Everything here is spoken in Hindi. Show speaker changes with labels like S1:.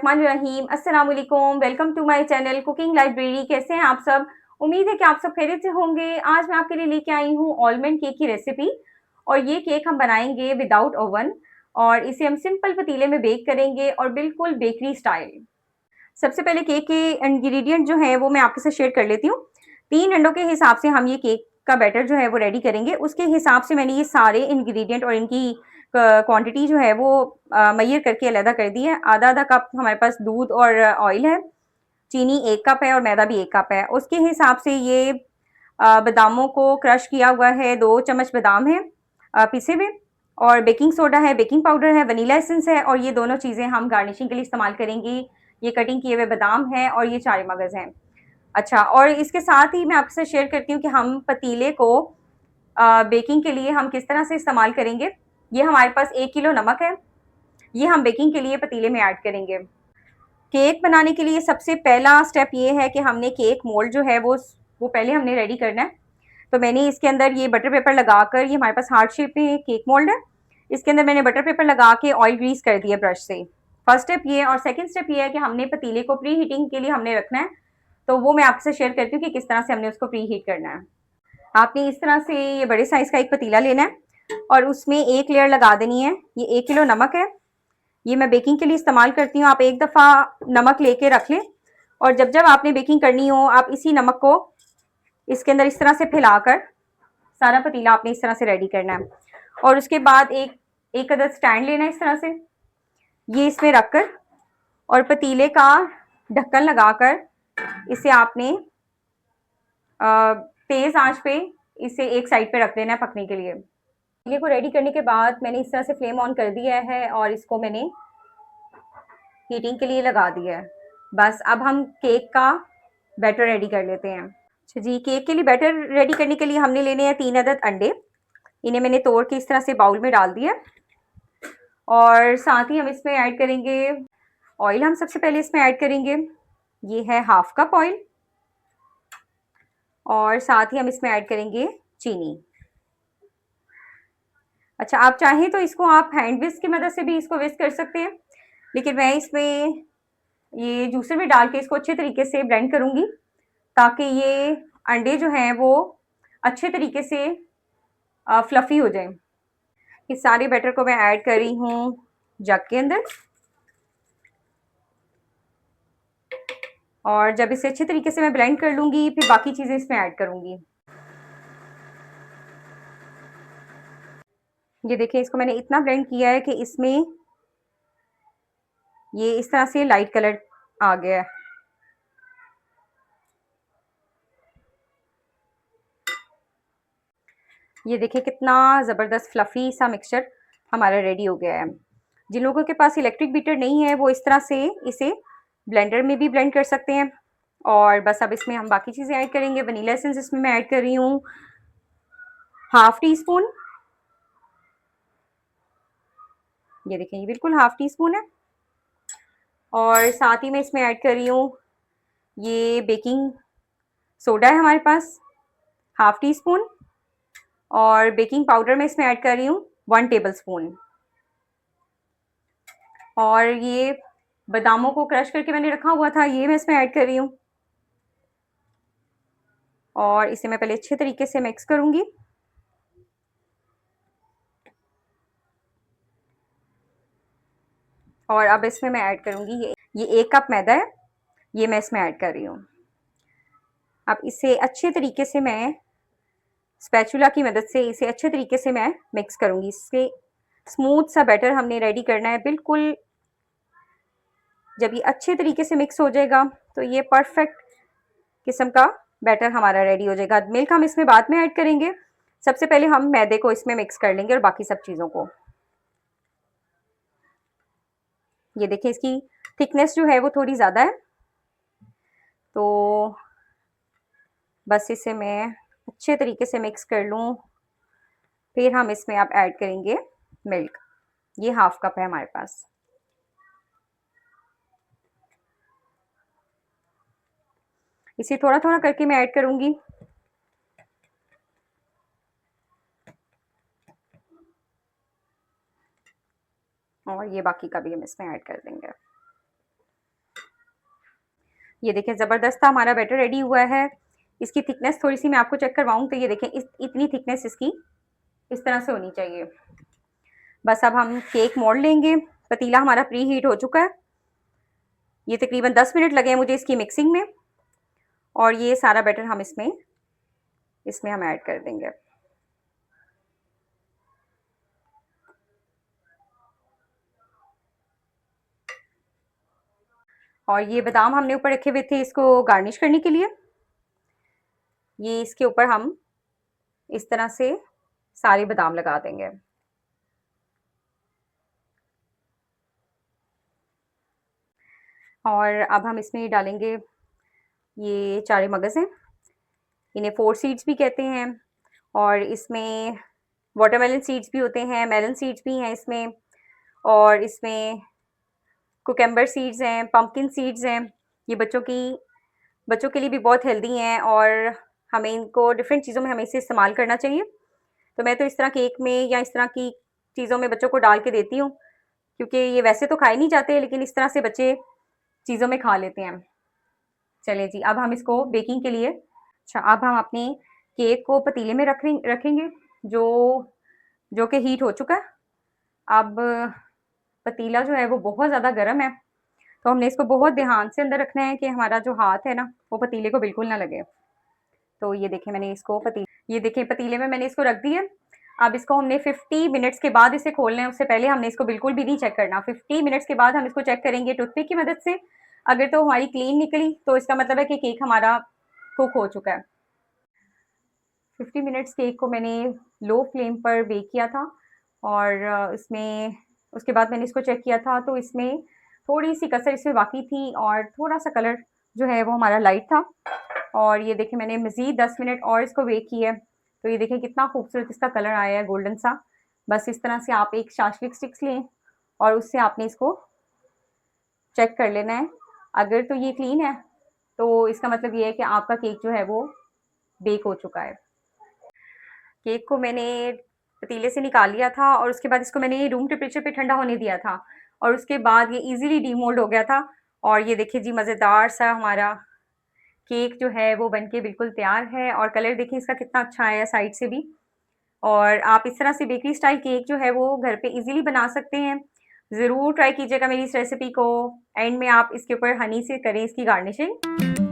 S1: बिस्मिल्लाहिर्रहमानिर्रहीम। अस्सलाम वालेकुम। Welcome to my channel cooking library. कैसे हैं आप सब? उम्मीद है कि आप सब खैरियत से होंगे। आज मैं आपके लिए लेके आई हूँ आलमंड केक की रेसिपी और ये केक हम बनाएंगे विदाउट ओवन और इसे हम सिंपल पतीले में बेक करेंगे और बिल्कुल बेकरी स्टाइल। सबसे पहले केक के इंग्रेडिएंट जो है वो मैं आपके साथ शेयर कर लेती हूँ। 3 अंडों के हिसाब से हम ये केक का बैटर जो है वो रेडी करेंगे। उसके हिसाब से मैंने ये सारे इंग्रेडिएंट और इनकी क्वांटिटी जो है वो मेजर करके अलग कर दी है। आधा-आधा कप हमारे पास दूध और ऑयल है, चीनी 1 कप है और मैदा भी 1 कप है। उसके हिसाब से ये बादामों को क्रश किया हुआ है, 2 चम्मच बादाम है पिसे हुए और बेकिंग सोडा है, बेकिंग पाउडर है, वनीला एसेंस है और ये दोनों चीज़ें हम गार्निशिंग के लिए इस्तेमाल करेंगी। ये कटिंग किए हुए बादाम हैं और ये चाय मगज़ हैं। अच्छा, और इसके साथ ही मैं आपके साथ शेयर करती हूँ कि हम पतीले को बेकिंग के लिए हम किस तरह से इस्तेमाल करेंगे। ये हमारे पास 1 किलो नमक है, ये हम बेकिंग के लिए पतीले में ऐड करेंगे। केक बनाने के लिए सबसे पहला स्टेप ये है कि हमने केक मोल्ड जो है वो पहले हमने रेडी करना है। तो मैंने इसके अंदर ये बटर पेपर लगाकर, ये हमारे पास हार्ट शेप में केक मोल्ड है, इसके अंदर मैंने बटर पेपर लगा के ऑयल ग्रीस कर दिया ब्रश से। फर्स्ट स्टेप ये है और सेकंड स्टेप ये है कि हमने पतीले को प्री हीटिंग के लिए हमने रखना है। तो वो मैं आपसे शेयर करती हूँ कि किस तरह से हमने उसको प्री हीट करना है। आपने इस तरह से ये बड़े साइज का एक पतीला लेना है और उसमें एक लेयर लगा देनी है। ये 1 किलो नमक है, ये मैं बेकिंग के लिए इस्तेमाल करती हूँ। आप एक दफ़ा नमक लेके रख लें और जब जब आपने बेकिंग करनी हो आप इसी नमक को इसके अंदर इस तरह से फैलाकर सारा पतीला आपने इस तरह से रेडी करना है। और उसके बाद एक अदद स्टैंड लेना है इस तरह से, ये इसमें रखकर और पतीले का ढक्कन लगाकर इसे आपने तेज आंच पे इसे एक साइड पे रख देना है पकने के लिए। पतीले को रेडी करने के बाद मैंने इस तरह से फ्लेम ऑन कर दिया है और इसको मैंने हीटिंग के लिए लगा दिया है। बस अब हम केक का बैटर रेडी कर लेते हैं। अच्छा जी, केक के लिए बैटर रेडी करने के लिए हमने लेने हैं 3 अदद अंडे। इन्हें मैंने तोड़ के इस तरह से बाउल में डाल दिया और साथ ही हम इसमें ऐड करेंगे ऑयल। हम सबसे पहले इसमें ऐड करेंगे, ये है हाफ कप ऑयल और साथ ही हम इसमें ऐड करेंगे चीनी। अच्छा, आप चाहें तो इसको आप हैंड विस्क की मदद से भी इसको विस्क कर सकते हैं, लेकिन मैं इसमें ये जूसर में डाल के इसको अच्छे तरीके से ब्लेंड करूंगी ताकि ये अंडे जो हैं वो अच्छे तरीके से फ्लफी हो जाएं। इस सारे बैटर को मैं ऐड कर रही हूँ जग के अंदर और जब इसे अच्छे तरीके से मैं ब्लेंड कर लूंगी फिर बाकी चीज़ें इसमें ऐड करूंगी। ये देखिए, इसको मैंने इतना ब्लेंड किया है कि इसमें ये इस तरह से लाइट कलर आ गया है। ये देखिए कितना ज़बरदस्त फ्लफ़ी सा मिक्सचर हमारा रेडी हो गया है। जिन लोगों के पास इलेक्ट्रिक बीटर नहीं है वो इस तरह से इसे ब्लेंडर में भी ब्लेंड कर सकते हैं। और बस अब इसमें हम बाकी चीज़ें ऐड करेंगे। वनीला एसेंस इसमें मैं ऐड कर रही हूँ हाफ टी स्पून। ये देखें, ये बिल्कुल हाफ टी स्पून है। और साथ ही मैं इसमें ऐड कर रही हूँ ये बेकिंग सोडा है हमारे पास, हाफ टी स्पून। और बेकिंग पाउडर मैं इसमें ऐड कर रही हूँ 1 टेबल स्पून। और ये बादामों को क्रश करके मैंने रखा हुआ था, ये मैं इसमें ऐड कर रही हूँ और इसे मैं पहले अच्छे तरीके से मिक्स करूंगी। और अब इसमें मैं ऐड करूंगी ये 1 कप मैदा है, ये मैं इसमें ऐड कर रही हूँ। अब इसे अच्छे तरीके से मैं स्पैचुला की मदद से इसे अच्छे तरीके से मैं मिक्स करूंगी। इससे स्मूथ सा बैटर हमने रेडी करना है बिल्कुल। जब ये अच्छे तरीके से मिक्स हो जाएगा तो ये परफेक्ट किस्म का बैटर हमारा रेडी हो जाएगा। मिल्क हम इसमें बाद में ऐड करेंगे, सबसे पहले हम मैदे को इसमें मिक्स कर लेंगे और बाकी सब चीज़ों को। ये देखिए, इसकी थिकनेस जो है वो थोड़ी ज़्यादा है, तो बस इसे मैं अच्छे तरीके से मिक्स कर लूँ। फिर हम इसमें अब ऐड करेंगे मिल्क, ये हाफ कप है हमारे पास। इसे थोड़ा थोड़ा करके मैं ऐड करूंगी। और ये बाकी का भी हम इसमें ऐड कर देंगे। ये देखें ज़बरदस्त हमारा बैटर रेडी हुआ है। इसकी थिकनेस थोड़ी-सी मैं आपको चेक करवाऊँ तो ये देखें इतनी थिकनेस इसकी इस तरह से होनी चाहिए। बस अब हम केक मोड़ लेंगे। पतीला हमारा प्री हीट हो चुका है। ये तकरीबन 10 मिनट लगे हैं मुझे इसकी मिक्सिंग में और ये सारा बैटर हम इसमें हम ऐड कर देंगे। और ये बादाम हमने ऊपर रखे हुए थे इसको गार्निश करने के लिए। ये इसके ऊपर हम इस तरह से सारे बादाम लगा देंगे। और अब हम इसमें डालेंगे ये चारे मगज़ हैं, इन्हें 4 सीड्स भी कहते हैं और इसमें वाटरमेलन सीड्स भी होते हैं, मेलन सीड्स भी हैं इसमें और इसमें कुकम्बर सीड्स हैं, पम्पकिन सीड्स हैं। ये बच्चों के लिए भी बहुत हेल्दी हैं और हमें इनको डिफरेंट चीज़ों में हमें इसे इस्तेमाल करना चाहिए। तो मैं तो इस तरह केक में या इस तरह की चीज़ों में बच्चों को डाल के देती हूँ, क्योंकि ये वैसे तो खाए नहीं जाते लेकिन इस तरह से बच्चे चीज़ों में खा लेते हैं। चलिए जी, अब हम इसको बेकिंग के लिए अब हम अपने केक को पतीले में रखेंगे जो जो कि हीट हो चुका है। अब पतीला जो है वो बहुत ज़्यादा गर्म है, तो हमने इसको बहुत ध्यान से अंदर रखना है कि हमारा जो हाथ है ना, वो पतीले को बिल्कुल ना लगे। तो ये देखें मैंने इसको ये देखें पतीले में मैंने इसको रख दिया। अब इसको हमने 50 मिनट्स के बाद इसे खोलना है, उससे पहले हमने इसको बिल्कुल भी नहीं चेक करना। 50 मिनट्स के बाद हम इसको चेक करेंगे टूथपिक की मदद से। अगर तो हमारी क्लीन निकली तो इसका मतलब है कि केक हमारा कुक हो चुका है। 50 मिनट्स केक को मैंने लो फ्लेम पर बेक किया था और इसमें उसके बाद मैंने इसको चेक किया था तो इसमें थोड़ी-सी कसर इसमें बाकी थी और थोड़ा-सा कलर जो है वो हमारा लाइट था। और ये देखिए मैंने मज़ीद 10 मिनट और इसको बेक किया है, तो ये देखें कितना खूबसूरत इसका कलर आया है गोल्डन सा। बस इस तरह से आप एक शाशलिक स्टिक्स लें और उससे आपने इसको चेक कर लेना है। अगर तो ये क्लीन है, तो इसका मतलब ये है कि आपका केक जो है वो बेक हो चुका है। केक को मैंने पतीले से निकाल लिया था और उसके बाद इसको मैंने रूम टेम्परेचर पे ठंडा होने दिया था और उसके बाद ये इज़िली डीमोल्ड हो गया था। और ये देखिए जी मज़ेदार सा हमारा केक जो है वो बनके बिल्कुल तैयार है और कलर देखिए इसका कितना अच्छा आया है साइड से भी। और आप इस तरह से बेकरी स्टाइल केक जो है वो घर पे इज़िली बना सकते हैं। ज़रूर ट्राई कीजिएगा मेरी इस रेसिपी को। एंड में आप इसके ऊपर हनी से करें इसकी गार्निशिंग।